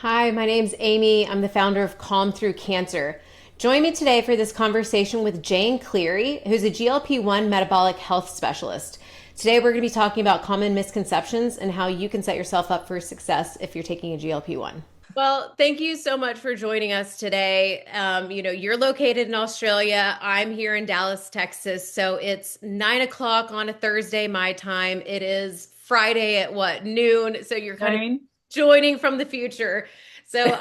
Hi, my name's Amy. I'm the founder of Calm Through Cancer. Join me today for this conversation with Jane Cleary, who's a GLP-1 metabolic health specialist. Today, we're going to be talking about common misconceptions and how you can set yourself up for success if you're taking a GLP-1. Well, thank you so much for joining us today. You're located in Australia. I'm here in Dallas, Texas. So it's 9 o'clock on a Thursday, my time. It is Friday at what, noon? So you're kind of Jane? joining from the future. So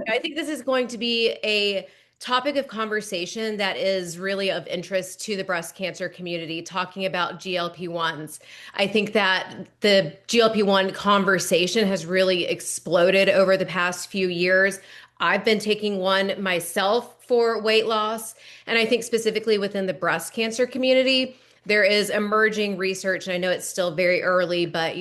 I think this is going to be a topic of conversation that is really of interest to the breast cancer community, talking about GLP-1s. I think that the GLP-1 conversation has really exploded over the past few years. I've been taking one myself for weight loss, and I think specifically within the breast cancer community, there is emerging research, and I know it's still very early, but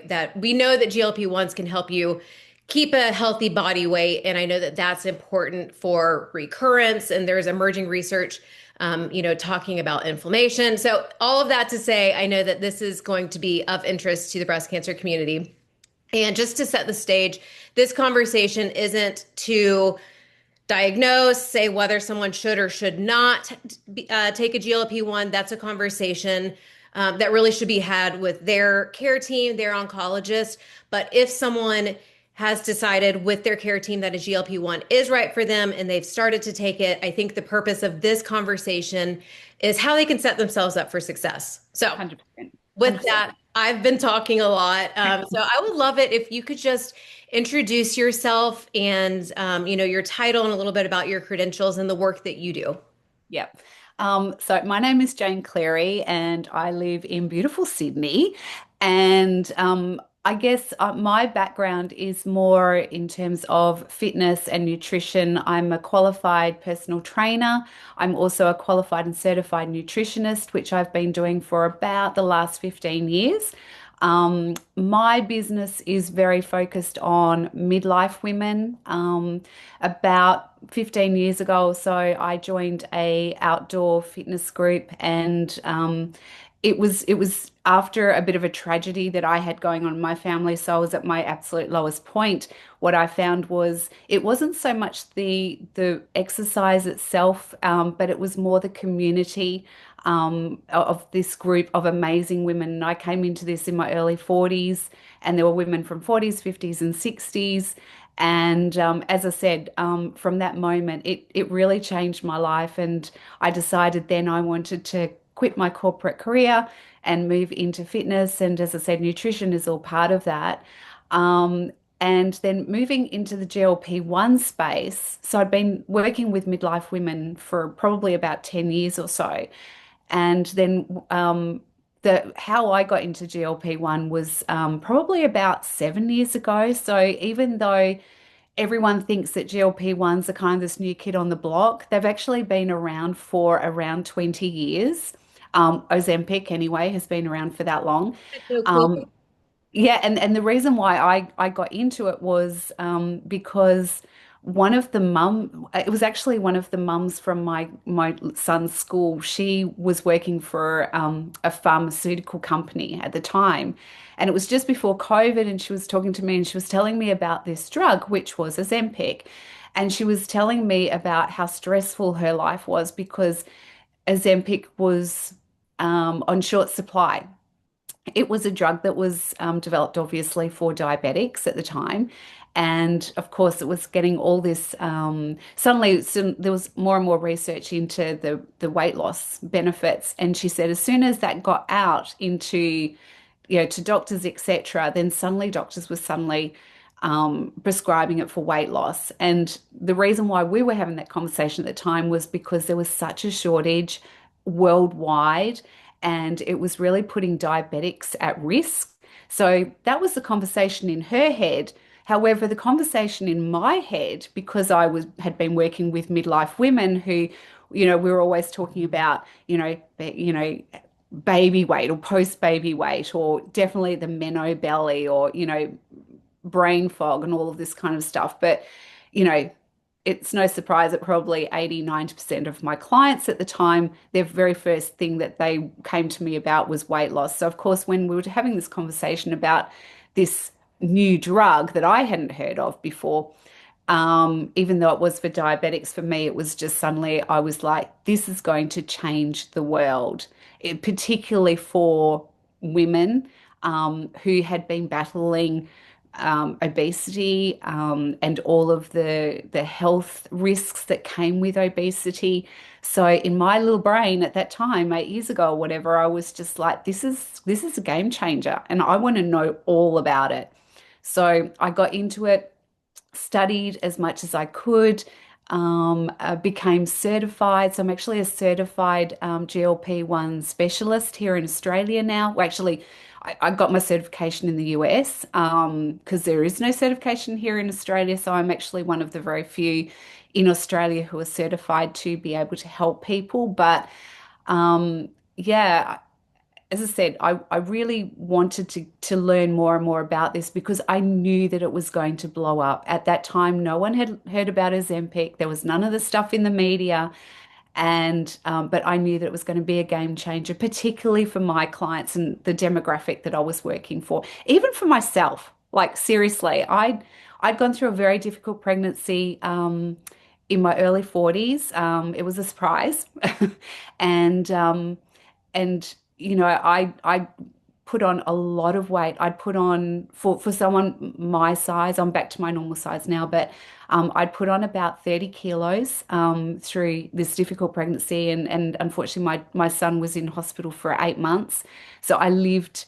that we know that GLP-1s can help you keep a healthy body weight, and I know that that's important for recurrence. And there's emerging research, talking about inflammation. So all of that to say, I know that this is going to be of interest to the breast cancer community. And just to set the stage, this conversation isn't to diagnose, say whether someone should or should not take a GLP-1. That's a conversation that really should be had with their care team, their oncologist. But if someone has decided with their care team that a GLP-1 is right for them and they've started to take it, I think the purpose of this conversation is how they can set themselves up for success. So 100%. with 100%. that, I've been talking a lot. So I would love it if you could just introduce yourself and your title and a little bit about your credentials and the work that you do. Yep. So my name is Jane Cleary and I live in beautiful Sydney. And I guess my background is more in terms of fitness and nutrition. I'm a qualified personal trainer. I'm also a qualified and certified nutritionist, which I've been doing for about the last 15 years. My business is very focused on midlife women. About 15 years ago or so, I joined a outdoor fitness group, and it was after a bit of a tragedy that I had going on in my family. So I was at my absolute lowest point. What I found was it wasn't so much the exercise itself, but it was more the community of this group of amazing women. And I came into this in my early 40s, and there were women from 40s, 50s, and 60s. And as I said, from that moment, it really changed my life. And I decided then I wanted to quit my corporate career and move into fitness. And as I said, nutrition is all part of that. Um, and then moving into the GLP-1 space. So I'd been working with midlife women for probably about 10 years or so. And then the how I got into GLP-1 was probably about 7 years ago. So even though everyone thinks that GLP-1s are kind of this new kid on the block, they've actually been around for around 20 years. Ozempic, anyway, has been around for that long. No clue. Um, yeah, and the reason why I got into it was because it was actually one of the mums from my son's school. She was working for a pharmaceutical company at the time, and it was just before COVID, and she was talking to me and she was telling me about this drug, which was Ozempic, and she was telling me about how stressful her life was because Ozempic was on short supply. It was a drug that was developed obviously for diabetics at the time. And of course, it was getting all this. Suddenly, there was more and more research into the weight loss benefits. And she said, as soon as that got out into, to doctors, etc., then suddenly doctors were suddenly prescribing it for weight loss. And the reason why we were having that conversation at the time was because there was such a shortage worldwide, and it was really putting diabetics at risk. So that was the conversation in her head. However, the conversation in my head, because had been working with midlife women who, we were always talking about, baby weight or post baby weight, or definitely the meno belly, or brain fog and all of this kind of stuff. But you know, it's no surprise that probably 80–90% of my clients at the time, their very first thing that they came to me about was weight loss. So, of course, when we were having this conversation about this new drug that I hadn't heard of before. Even though it was for diabetics, for me, it was just suddenly I was like, this is going to change the world, particularly for women who had been battling obesity and all of the health risks that came with obesity. So in my little brain at that time, 8 years ago or whatever, I was just like, this is a game changer, and I want to know all about it. So I got into it, studied as much as I could, became certified. So I'm actually a certified GLP-1 specialist here in Australia now. Well, actually, I got my certification in the US because there is no certification here in Australia. So I'm actually one of the very few in Australia who are certified to be able to help people. But yeah, as I said, I really wanted to learn more and more about this because I knew that it was going to blow up. At that time, no one had heard about Ozempic. There was none of the stuff in the media. And but I knew that it was going to be a game changer, particularly for my clients and the demographic that I was working for. Even for myself, like seriously, I'd gone through a very difficult pregnancy in my early 40s. It was a surprise. And I put on a lot of weight. I'd put on for someone my size, I'm back to my normal size now, but I'd put on about 30 kilos through this difficult pregnancy, and unfortunately my son was in hospital for 8 months. So I lived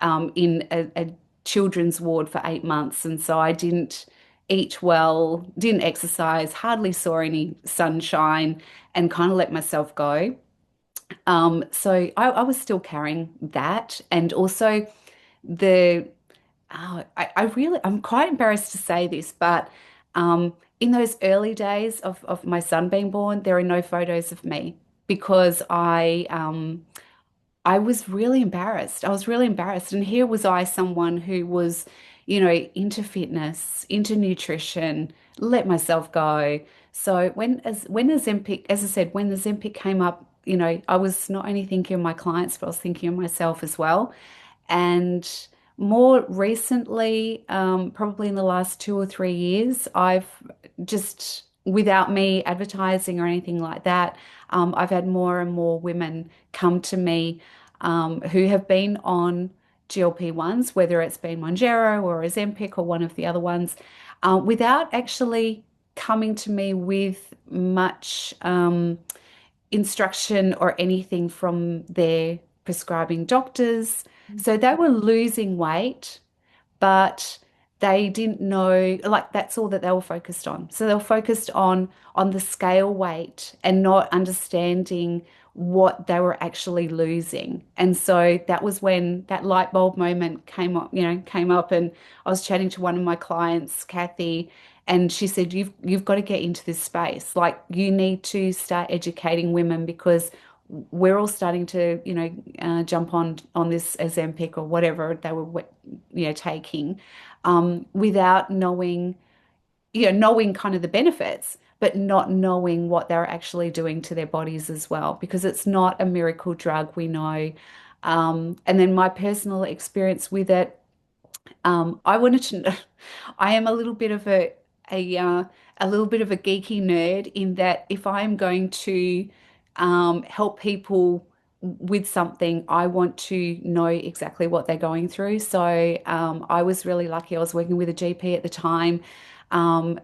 in a children's ward for 8 months, and so I didn't eat well, didn't exercise, hardly saw any sunshine, and kind of let myself go. So I was still carrying that, and also the I really, I'm quite embarrassed to say this, but in those early days of my son being born, there are no photos of me because I was really embarrassed. I was really embarrassed. And here was I, someone who was, into fitness, into nutrition, let myself go. So when Ozempic, as I said, when the Ozempic came up, I was not only thinking of my clients, but I was thinking of myself as well. And more recently, probably in the last 2 or 3 years, I've just, without me advertising or anything like that, I've had more and more women come to me who have been on GLP-1s, whether it's been Mounjaro or Ozempic or one of the other ones, without actually coming to me with much instruction or anything from their prescribing doctors. So they were losing weight, but they didn't know, like that's all that they were focused on. So they were focused on the scale weight and not understanding what they were actually losing. And so that was when that light bulb moment came up, and I was chatting to one of my clients, Kathy, and she said, you've got to get into this space. Like you need to start educating women because we're all starting to, jump on this Ozempic or whatever they were, taking, without knowing kind of the benefits, but not knowing what they're actually doing to their bodies as well, because it's not a miracle drug, we know. And then my personal experience with it, I wanted to know, I am a little bit of a uh, a little bit of a geeky nerd in that if I'm going to help people with something, I want to know exactly what they're going through. So I was really lucky. I was working with a GP at the time um,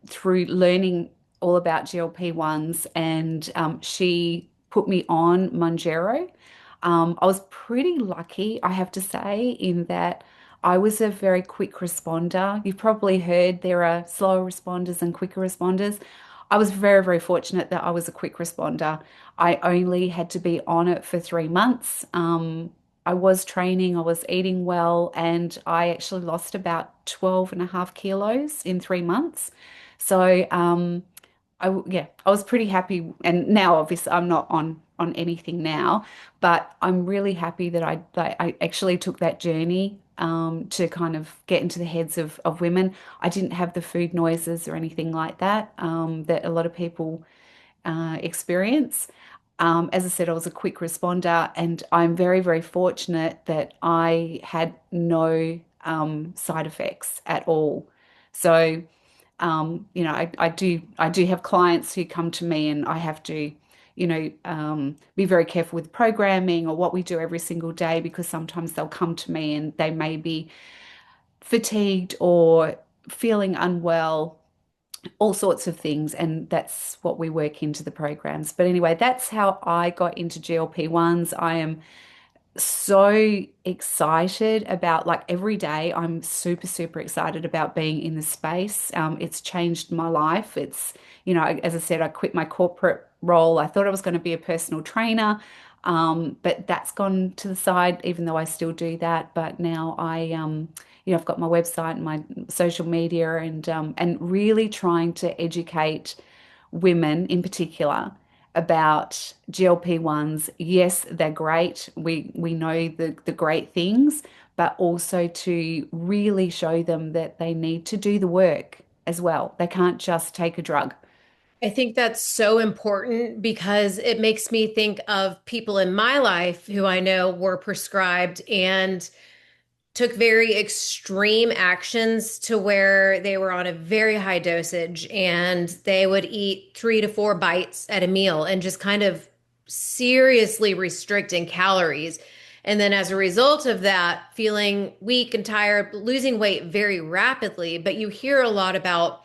through learning all about GLP-1s, and she put me on Mounjaro. I was pretty lucky, I have to say, in that I was a very quick responder. You've probably heard there are slower responders and quicker responders. I was very, very fortunate that I was a quick responder. I only had to be on it for 3 months. I was training, I was eating well, and I actually lost about 12 and a half kilos in 3 months. So, I was pretty happy, and now obviously I'm not on anything now, but I'm really happy that I actually took that journey to kind of get into the heads of women. I didn't have the food noises or anything like that that a lot of people experience. As I said, I was a quick responder, and I'm very, very fortunate that I had no side effects at all. So, I do have clients who come to me and I have to, be very careful with programming or what we do every single day because sometimes they'll come to me and they may be fatigued or feeling unwell, all sorts of things. And that's what we work into the programs. But anyway, that's how I got into GLP-1s. I am so excited about like every day. I'm super, super excited about being in the space. It's changed my life. As I said, I quit my corporate role. I thought I was going to be a personal trainer, but that's gone to the side, even though I still do that. But now I've got my website and my social media and really trying to educate women in particular about GLP-1s. Yes, they're great. We know the great things, but also to really show them that they need to do the work as well. They can't just take a drug. I think that's so important because it makes me think of people in my life who I know were prescribed and took very extreme actions to where they were on a very high dosage and they would eat 3 to 4 bites at a meal and just kind of seriously restricting calories. And then as a result of that, feeling weak and tired, losing weight very rapidly. But you hear a lot about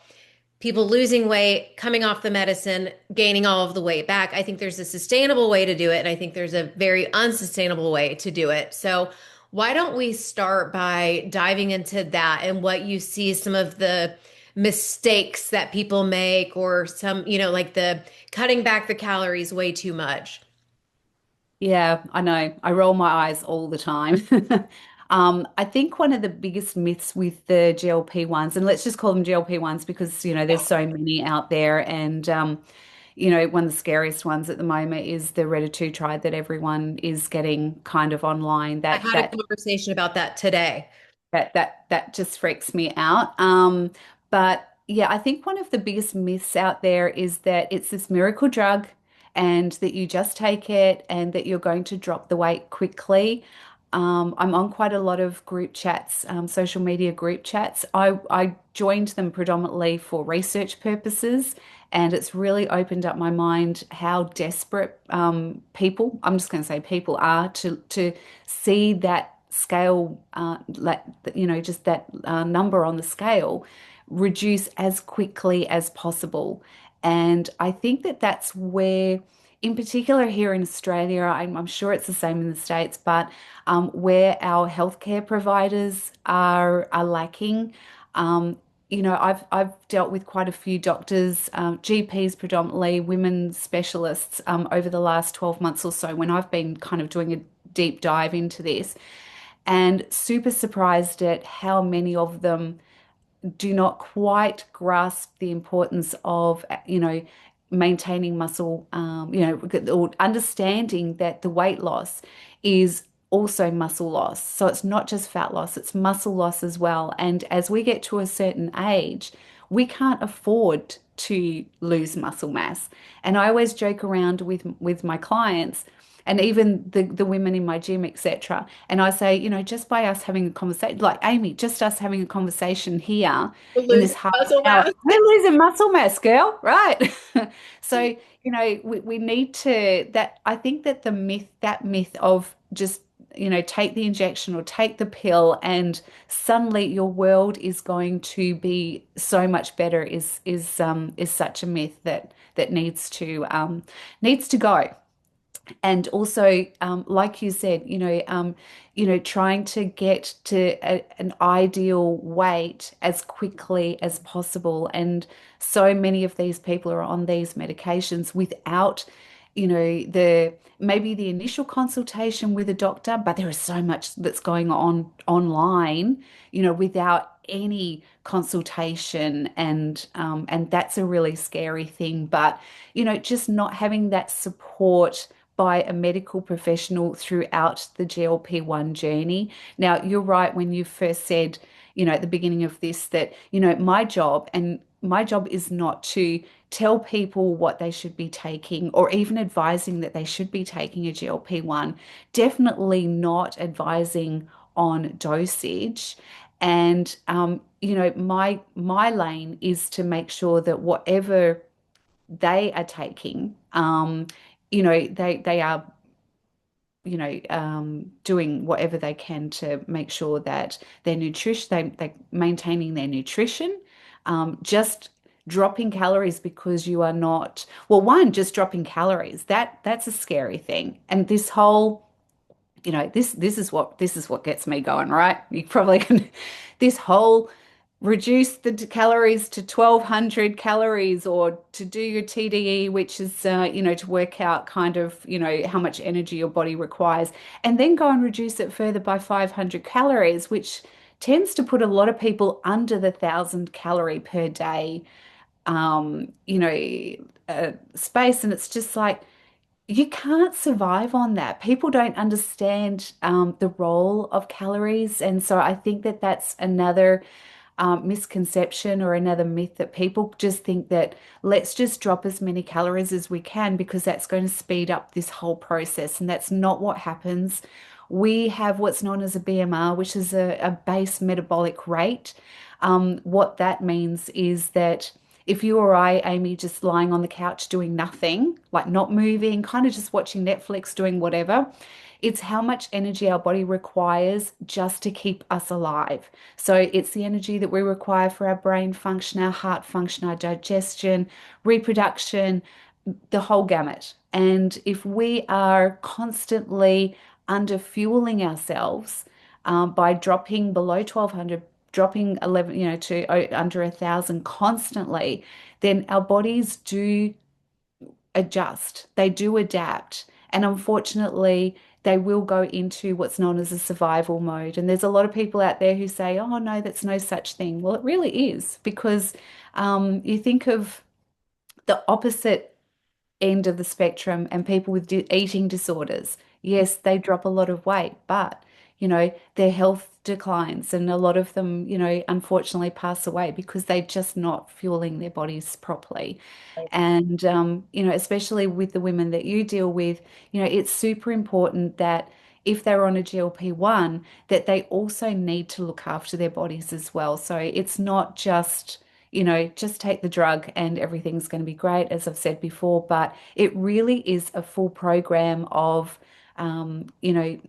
people losing weight, coming off the medicine, gaining all of the weight back. I think there's a sustainable way to do it, and I think there's a very unsustainable way to do it. So, why don't we start by diving into that and what you see some of the mistakes that people make, or some, like the cutting back the calories way too much? Yeah, I know. I roll my eyes all the time. I think one of the biggest myths with the GLP-1s, and let's just call them GLP-1s because, there's so many out there. And, one of the scariest ones at the moment is the retatrutide that everyone is getting kind of online. I That had a that conversation about that today. that just freaks me out. But yeah, I think one of the biggest myths out there is that it's this miracle drug and that you just take it and that you're going to drop the weight quickly. I'm on quite a lot of group chats, social media group chats. I joined them predominantly for research purposes, and it's really opened up my mind how desperate I'm just going to say people are to see that scale, like just that number on the scale reduce as quickly as possible. And I think that that's where, in particular here in Australia, I'm sure it's the same in the States, but where our healthcare providers are lacking. I've dealt with quite a few doctors, GPs predominantly, women specialists over the last 12 months or so when I've been kind of doing a deep dive into this, and super surprised at how many of them do not quite grasp the importance of, maintaining muscle, or understanding that the weight loss is also muscle loss. So it's not just fat loss, it's muscle loss as well. And as we get to a certain age, we can't afford to lose muscle mass. And I always joke around with my clients and even the women in my gym, etc. And I say, just by us having a conversation, like Amy, just us having a conversation here in this Losing half muscle hour, mass. we're losing muscle mass, girl, right? So, we need to that I think that that myth of just, take the injection or take the pill and suddenly your world is going to be so much better is such a myth that needs to go. And also, like you said, trying to get to an ideal weight as quickly as possible. And so many of these people are on these medications without, the maybe the initial consultation with a doctor, but there is so much that's going on online, without any consultation, and that's a really scary thing. But just not having that support by a medical professional throughout the GLP-1 journey. Now, you're right when you first said, at the beginning of this that, my job is not to tell people what they should be taking or even advising that they should be taking a GLP-1. Definitely not advising on dosage And my lane is to make sure that whatever they are taking, they are doing whatever they can to make sure that their nutrition, they maintaining their nutrition. Just dropping calories because you are not, well, one, just dropping calories, that's a scary thing. And this whole, this is what gets me going, right? You probably can, this whole reduce the calories to 1200 calories, or to do your TDE, which is to work out kind of how much energy your body requires, and then go and reduce it further by 500 calories, which tends to put a lot of people under the 1,000 calorie per day space. And it's just like, you can't survive on that. People don't understand the role of calories. And so I think that that's another misconception or another myth, that people just think that let's just drop as many calories as we can because that's going to speed up this whole process. And that's not what happens. We have what's known as a BMR, which is a base metabolic rate. What that means is that if you or I, Amy, just lying on the couch doing nothing, like not moving, kind of just watching Netflix, doing whatever, it's how much energy our body requires just to keep us alive. So it's the energy that we require for our brain function, our heart function, our digestion, reproduction, the whole gamut. And if we are constantly under fueling ourselves by dropping below 1200, dropping 11, to under 1,000 constantly, then our bodies do adjust, they do adapt. And unfortunately, they will go into what's known as a survival mode. And there's a lot of people out there who say, oh, no, that's no such thing. Well, it really is, because you think of the opposite end of the spectrum and people with eating disorders. Yes, they drop a lot of weight, but their health declines, and a lot of them, unfortunately pass away because they're just not fueling their bodies properly. And especially with the women that you deal with, it's super important that if they're on a GLP-1, that they also need to look after their bodies as well. So it's not just just take the drug and everything's going to be great, as I've said before, but it really is a full program of, um, you know,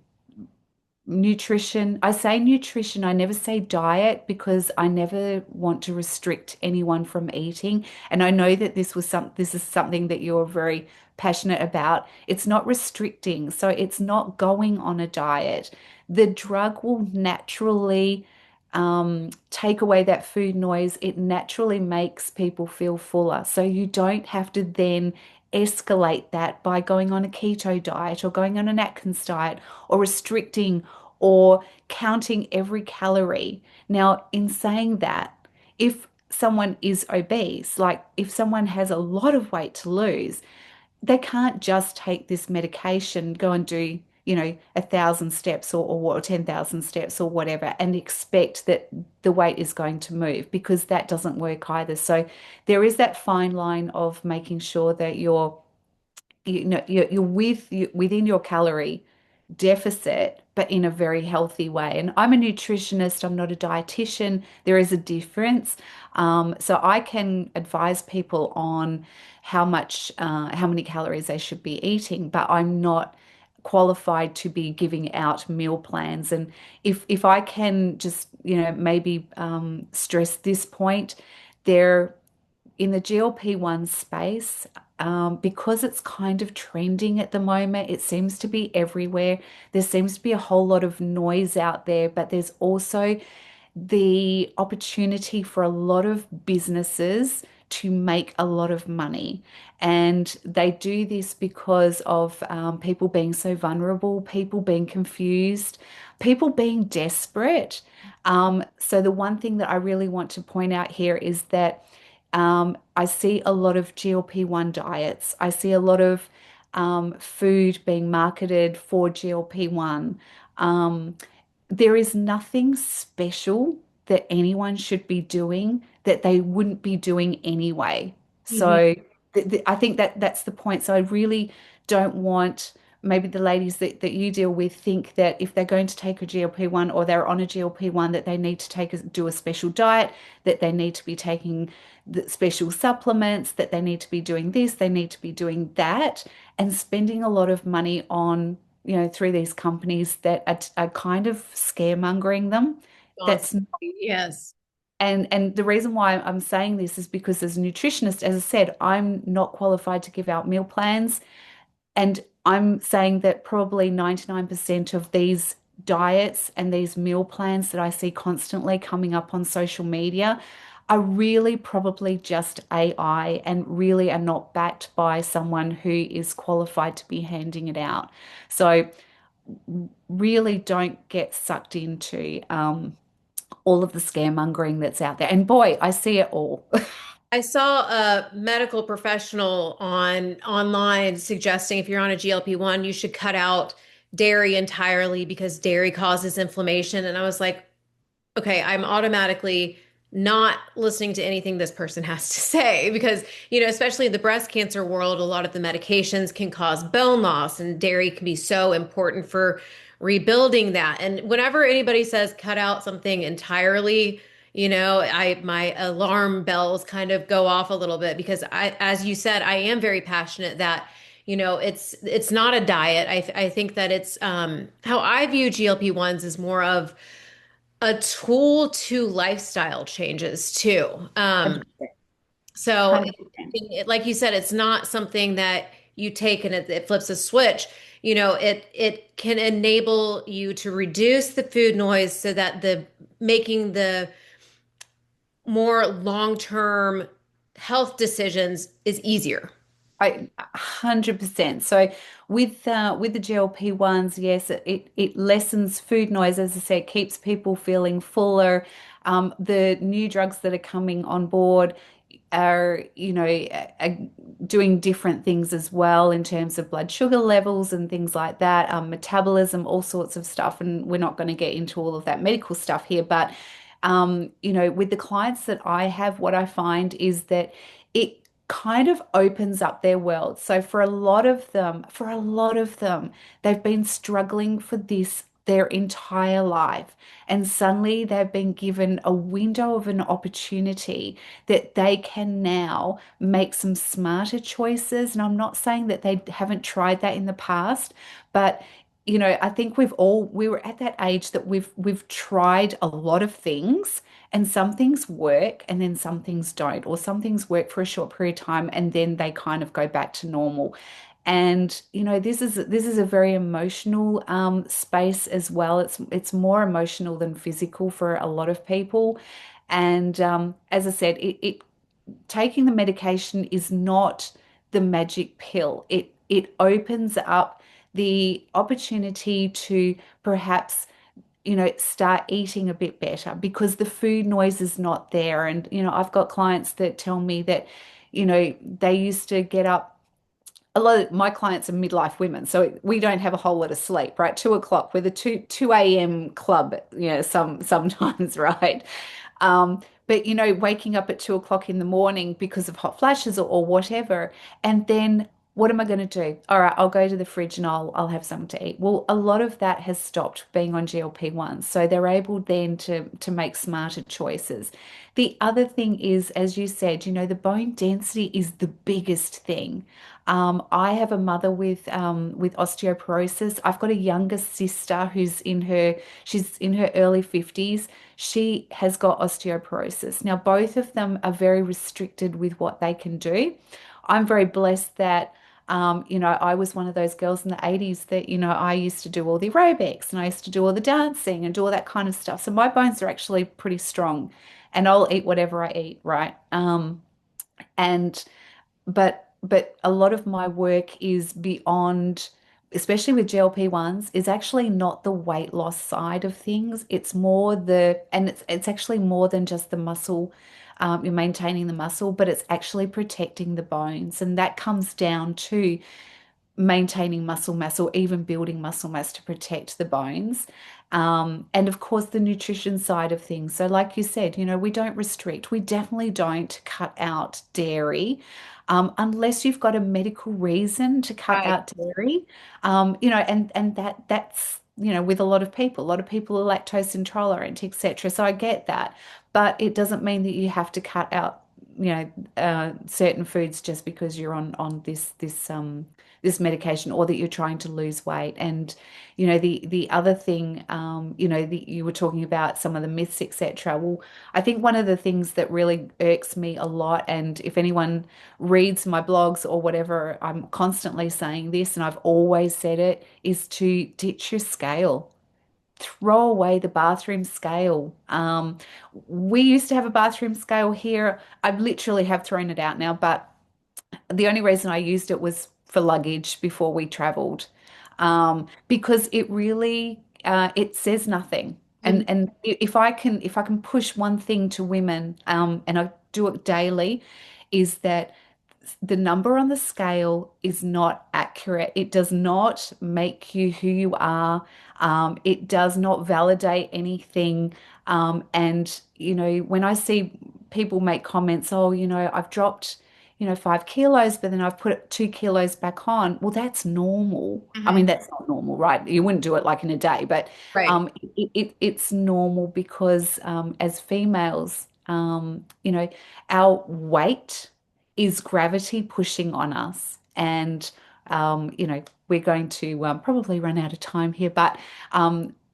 nutrition. I say nutrition, I never say diet, because I never want to restrict anyone from eating. And I know that this is something that you're very passionate about. It's not restricting, so it's not going on a diet. The drug will naturally take away that food noise. It naturally makes people feel fuller. So you don't have to then escalate that by going on a keto diet or going on an Atkins diet or restricting or counting every calorie. Now, in saying that, if someone is obese, like if someone has a lot of weight to lose, they can't just take this medication, go and do, 1,000 steps or 10,000 steps or whatever, and expect that the weight is going to move, because that doesn't work either. So there is that fine line of making sure that you're within your calorie deficit, but in a very healthy way. And I'm a nutritionist, I'm not a dietitian. There is a difference. So I can advise people on how many calories they should be eating, but I'm not qualified to be giving out meal plans. And if I can just, maybe stress this point, there in the GLP-1 space, because it's kind of trending at the moment, it seems to be everywhere. There seems to be a whole lot of noise out there, but there's also the opportunity for a lot of businesses to make a lot of money. And they do this because of people being so vulnerable, people being confused, people being desperate. So the one thing that I really want to point out here is that I see a lot of GLP-1 diets. I see a lot of food being marketed for GLP-1. Um, there is nothing special that anyone should be doing that they wouldn't be doing anyway. Mhm. So I think that that's the point. So I really don't want maybe the ladies that you deal with think that if they're going to take a GLP-1 or they're on a GLP-1 that they need to do a special diet, that they need to be taking the special supplements, that they need to be doing this, they need to be doing that, and spending a lot of money on, through these companies that are kind of scaremongering them. That's Constantly, yes. and the reason why I'm saying this is because as a nutritionist, as I said, I'm not qualified to give out meal plans. And I'm saying that probably 99% of these diets and these meal plans that I see constantly coming up on social media are really probably just AI and really are not backed by someone who is qualified to be handing it out. So really don't get sucked into all of the scaremongering that's out there. And boy, I see it all. I saw a medical professional on online suggesting if you're on a GLP-1, you should cut out dairy entirely because dairy causes inflammation. And I was like, okay, I'm automatically not listening to anything this person has to say because, especially in the breast cancer world, a lot of the medications can cause bone loss, and dairy can be so important for rebuilding that. And whenever anybody says cut out something entirely, my alarm bells kind of go off a little bit because as you said, I am very passionate that it's not a diet. I think that it's how I view GLP-1s is more of a tool to lifestyle changes too. So 100%. like you said, it's not something that you take and it flips a switch. It can enable you to reduce the food noise so that the making the more long-term health decisions is easier. 100%. So with the GLP-1s, yes, it lessens food noise, as I said, keeps people feeling fuller. The new drugs that are coming on board are, are doing different things as well in terms of blood sugar levels and things like that, metabolism, all sorts of stuff. And we're not going to get into all of that medical stuff here, but with the clients that I have, what I find is that it kind of opens up their world. So for a lot of them, they've been struggling for this their entire life. And suddenly they've been given a window of an opportunity that they can now make some smarter choices. And I'm not saying that they haven't tried that in the past, but I think we were at that age that we've tried a lot of things, and some things work and then some things don't, or some things work for a short period of time and then they kind of go back to normal. And this is a very emotional space as well. It's more emotional than physical for a lot of people. And as I said, it taking the medication is not the magic pill. It opens up the opportunity to perhaps start eating a bit better because the food noise is not there. And I've got clients that tell me that they used to get up. A lot of my clients are midlife women, so we don't have a whole lot of sleep, right? 2 o'clock, we're the two a.m. club, sometimes, right? But waking up at 2 o'clock in the morning because of hot flashes or whatever, and then what am I going to do? All right, I'll go to the fridge and I'll have something to eat. Well, a lot of that has stopped being on GLP-1s, so they're able then to make smarter choices. The other thing is, as you said, the bone density is the biggest thing. I have a mother with osteoporosis. I've got a younger sister she's in her early 50s. She has got osteoporosis. Now, both of them are very restricted with what they can do. I'm very blessed that I was one of those girls in the 80s that, I used to do all the aerobics and I used to do all the dancing and do all that kind of stuff. So my bones are actually pretty strong and I'll eat whatever I eat, right? And but a lot of my work is beyond, especially with GLP-1s, is actually not the weight loss side of things. It's actually more than just the muscle. You're maintaining the muscle, but it's actually protecting the bones, and that comes down to maintaining muscle mass or even building muscle mass to protect the bones. And of course, the nutrition side of things. So, like you said, we don't restrict, we definitely don't cut out dairy. Unless you've got a medical reason to cut Right. out dairy, and that's with a lot of people are lactose intolerant, etc. So I get that, but it doesn't mean that you have to cut out, certain foods just because you're on this medication or that you're trying to lose weight. And the other thing, you were talking about some of the myths, etc. Well, I think one of the things that really irks me a lot, and if anyone reads my blogs or whatever, I'm constantly saying this, and I've always said it, is to ditch your scale. Throw away the bathroom scale. We used to have a bathroom scale here. I literally have thrown it out now, but the only reason I used it was for luggage before we traveled, because it really it says nothing. Mhm. And if I can push one thing to women, and I do it daily, is that the number on the scale is not accurate. It does not make you who you are. It does not validate anything. And when I see people make comments, oh, I've dropped 5 kilos, but then I've put 2 kilos back on. Well, that's normal. I Mhm. mean, that's not normal, right? You wouldn't do it like in a day, but Right. it's normal because as females, our weight is gravity pushing on us. And, we're going to probably run out of time here, but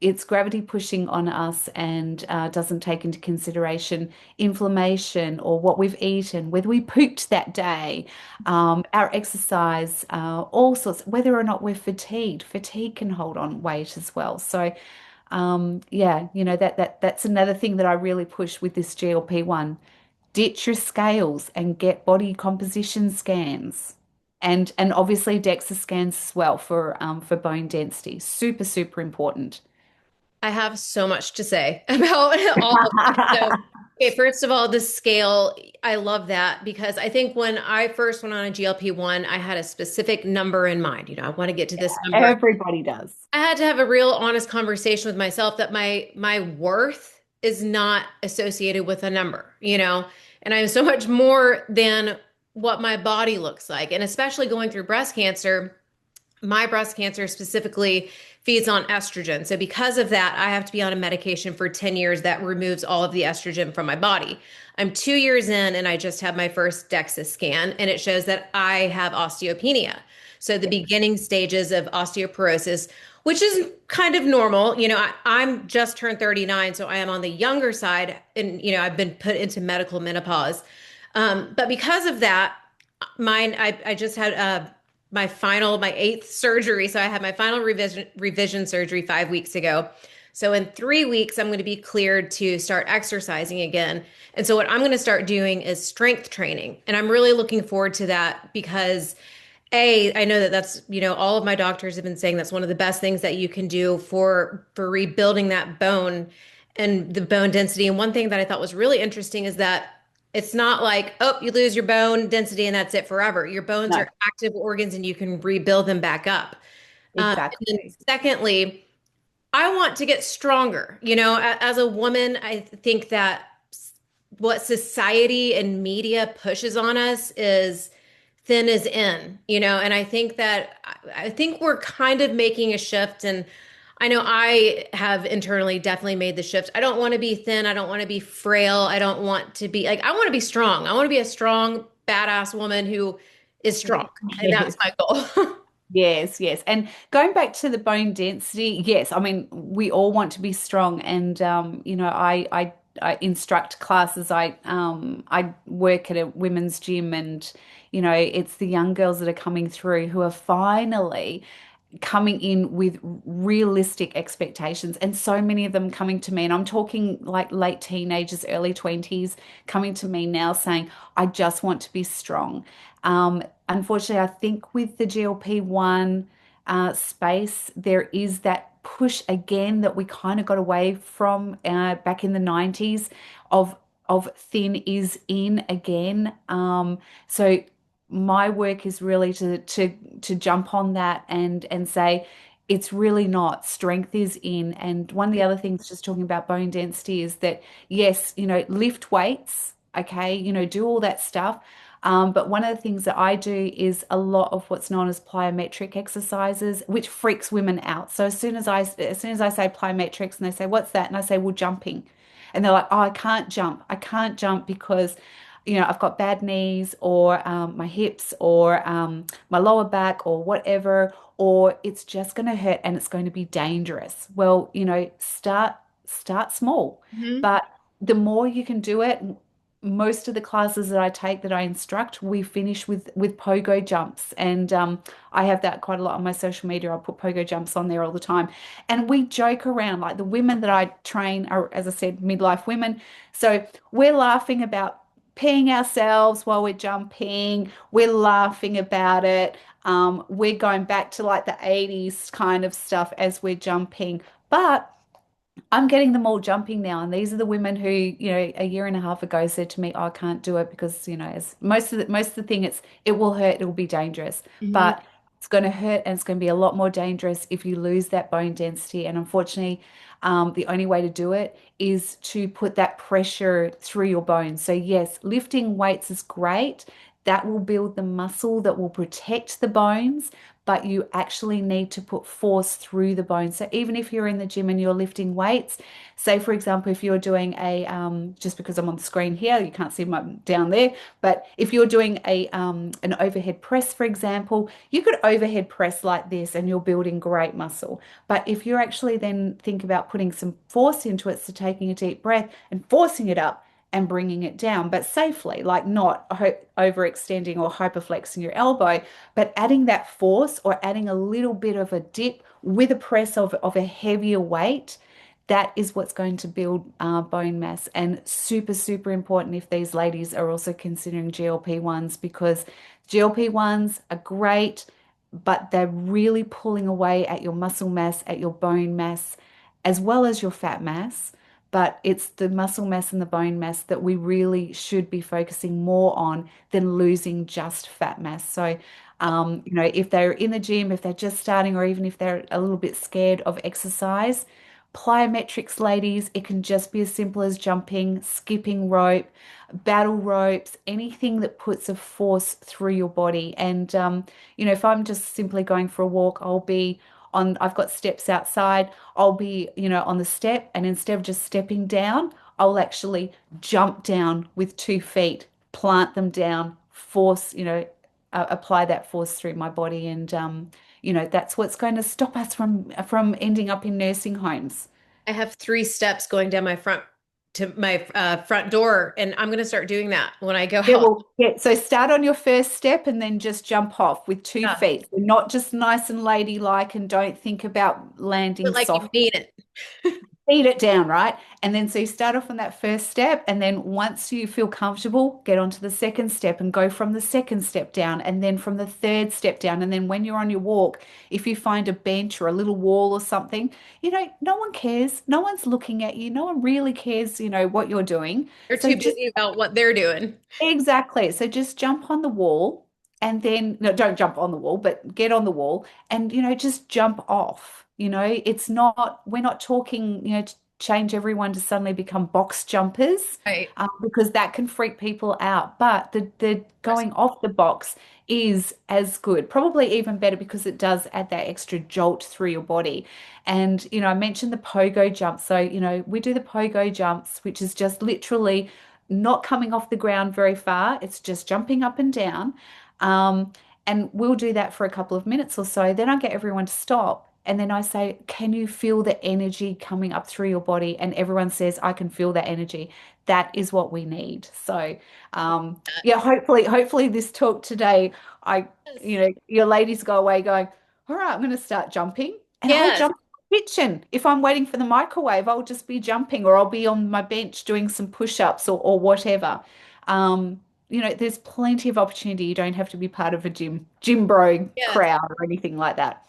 it's gravity pushing on us and doesn't take into consideration inflammation or what we've eaten, whether we pooped that day, our exercise, all sorts, whether or not we're fatigued. Fatigue can hold on weight as well. So, yeah, that's another thing that I really push with this GLP-1. Ditch your scales and get body composition scans. And obviously DEXA scans as well for bone density. Super, super important. I have so much to say about all of this. So, okay, first of all, the scale, I love that because I think when I first went on a GLP-1, I had a specific number in mind. I want to get to this number. Everybody does. I had to have a real honest conversation with myself that my worth is not associated with a number, and I'm so much more than what my body looks like. And especially going through breast cancer, my breast cancer specifically feeds on estrogen. So because of that, I have to be on a medication for 10 years that removes all of the estrogen from my body. I'm 2 years in and I just had my first DEXA scan and it shows that I have osteopenia. So the beginning stages of osteoporosis, which is kind of normal. I'm just turned 39, so I am on the younger side and, I've been put into medical menopause. But because of that, I just had my eighth surgery. So I had my final revision surgery 5 weeks ago. So in 3 weeks, I'm going to be cleared to start exercising again. And so what I'm going to start doing is strength training. And I'm really looking forward to that because I know that that's, all of my doctors have been saying that's one of the best things that you can do for rebuilding that bone and the bone density. And one thing that I thought was really interesting is that it's not like, oh, you lose your bone density and that's it forever. Your bones are No, active organs and you can rebuild them back up. And then exactly. secondly, I want to get stronger. As a woman, I think that what society and media pushes on us is thin is in, and I think we're kind of making a shift. And I know I have internally definitely made the shift. I don't want to be thin. I don't want to be frail. I don't want to be like, I want to be strong. I want to be a strong, badass woman who is strong. And that's Yes. my goal. Yes, yes. And going back to the bone density, yes, I mean, we all want to be strong. And I instruct classes. I work at a women's gym, and it's the young girls that are coming through who are finally coming in with realistic expectations, and so many of them coming to me, and I'm talking like late teenagers, early 20s, coming to me now saying, I just want to be strong. Unfortunately, I think with the GLP-1 space, there is that push again that we kind of got away from back in the 90s of thin is in again. So my work is really to jump on that and say it's really not. Strength is in. And one of the other things, just talking about bone density, is that yes, lift weights, okay, do all that stuff. But one of the things that I do is a lot of what's known as plyometric exercises, which freaks women out. So as soon as I say plyometrics and they say, "What's that?" and I say, "Well, jumping." And they're like, "Oh, I can't jump. I can't jump because I've got bad knees or my hips or my lower back or whatever, or it's just going to hurt and it's going to be dangerous." Well, start small, Mhm. but the more you can do it, most of the classes that I take that I instruct, we finish with pogo jumps, and I have that quite a lot on my social media. I put pogo jumps on there all the time, and we joke around. Like the women that I train are, as I said, midlife women, so we're laughing about peeing ourselves while we're jumping. We're laughing about it. We're going back to like the 80s kind of stuff as we're jumping. But I'm getting them all jumping now, and these are the women who, a year and a half ago said to me, "Oh, I can't do it because, as most of the thing, it will hurt, it will be dangerous, Mhm. but it's going to hurt and it's going to be a lot more dangerous if you lose that bone density." And unfortunately, the only way to do it is to put that pressure through your bones. So yes, lifting weights is great. That will build the muscle that will protect the bones, but you actually need to put force through the bone. So even if you're in the gym and you're lifting weights, say for example, if you're doing just because I'm on the screen here, you can't see my down there, but if you're doing an overhead press, for example, you could overhead press like this and you're building great muscle. But if you actually then think about putting some force into it, so taking a deep breath and forcing it up, and bringing it down, but safely, like not overextending or hyperflexing your elbow, but adding that force or adding a little bit of a dip with a press of a heavier weight, that is what's going to build bone mass. And super, super important if these ladies are also considering GLP-1s, because GLP-1s are great, but they're really pulling away at your muscle mass, at your bone mass, as well as your fat mass. But it's the muscle mass and the bone mass that we really should be focusing more on than losing just fat mass. So, if they're in the gym, if they're just starting, or even if they're a little bit scared of exercise, plyometrics, ladies, it can just be as simple as jumping, skipping rope, battle ropes, anything that puts a force through your body. And, if I'm just simply going for a walk, I've got steps outside. I'll be, on the step, and instead of just stepping down, I'll actually jump down with 2 feet, plant them down, force, apply that force through my body, and that's what's going to stop us from ending up in nursing homes. I have 3 steps going down my front door, and I'm going to start doing that when I go Yeah, out. well, yeah. So start on your first step and then just jump off with two Yeah. feet. So not just nice and ladylike, and don't think about But landing like you soft. mean it. Feed it down, right? And then so you start off on that first step, and then once you feel comfortable, get onto the second step and go from the second step down, and then from the third step down. And then when you're on your walk, if you find a bench or a little wall or something, no one cares. No one's looking at you. No one really cares, what you're doing. They're So too just busy about what they're doing. exactly. So just jump on the wall, and then, no, don't jump on the wall, but get on the wall and, just jump off. We're not talking, to change everyone to suddenly become box jumpers, Right. because that can freak people out. But the going off the box is as good, probably even better, because it does add that extra jolt through your body. And, I mentioned the pogo jump. So, we do the pogo jumps, which is just literally not coming off the ground very far. It's just jumping up and down. Um, and we'll do that for a couple of minutes or so. Then I get everyone to stop. And then I say, "Can you feel the energy coming up through your body?" And everyone says, "I can feel that energy." That is what we need. So, yeah, hopefully this talk today, Yes. your ladies go away going, "All right, I'm going to start jumping." And I'll Yes. jump kitchen. If I'm waiting for the microwave, I'll just be jumping, or I'll be on my bench doing some push-ups or whatever. There's plenty of opportunity. You don't have to be part of a gym bro Yes. crowd or anything like that.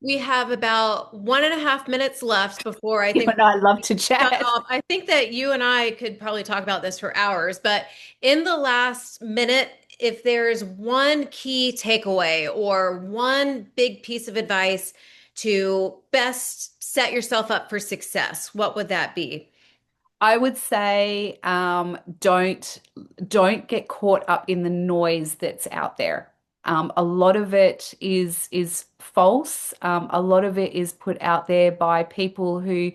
We have about 1.5 minutes left before I You think and I love to shut chat. off. I think that you and I could probably talk about this for hours, but in the last minute, if there's one key takeaway or one big piece of advice to best set yourself up for success, what would that be? I would say don't get caught up in the noise that's out there. A lot of it is false. A lot of it is put out there by people who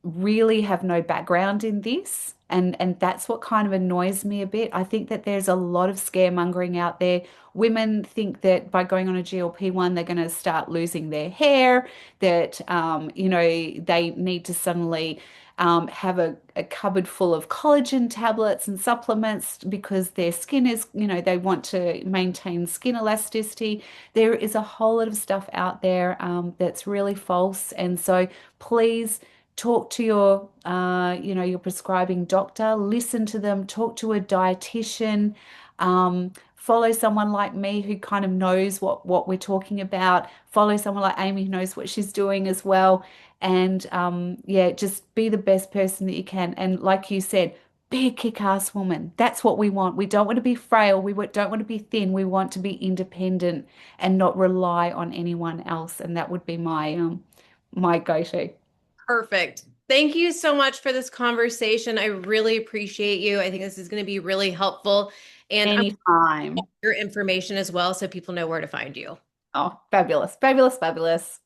really have no background in this. And that's what kind of annoys me a bit. I think that there's a lot of scaremongering out there. Women think that by going on a GLP-1, they're going to start losing their hair, that they need to suddenly have a cupboard full of collagen tablets and supplements because their skin is, they want to maintain skin elasticity. There is a whole lot of stuff out there that's really false. And so please talk to your prescribing doctor, listen to them, talk to a dietitian. Follow someone like me who kind of knows what we're talking about. Follow someone like Amy who knows what she's doing as well. And yeah, just be the best person that you can. And like you said, be a kick-ass woman. That's what we want. We don't want to be frail. Don't want to be thin. We want to be independent and not rely on anyone else. And that would be my go-to. Perfect. Thank you so much for this conversation. I really appreciate you. I think this is going to be really helpful. And I'm Anytime. your information as well so people know where to find you. Oh, fabulous, fabulous, fabulous.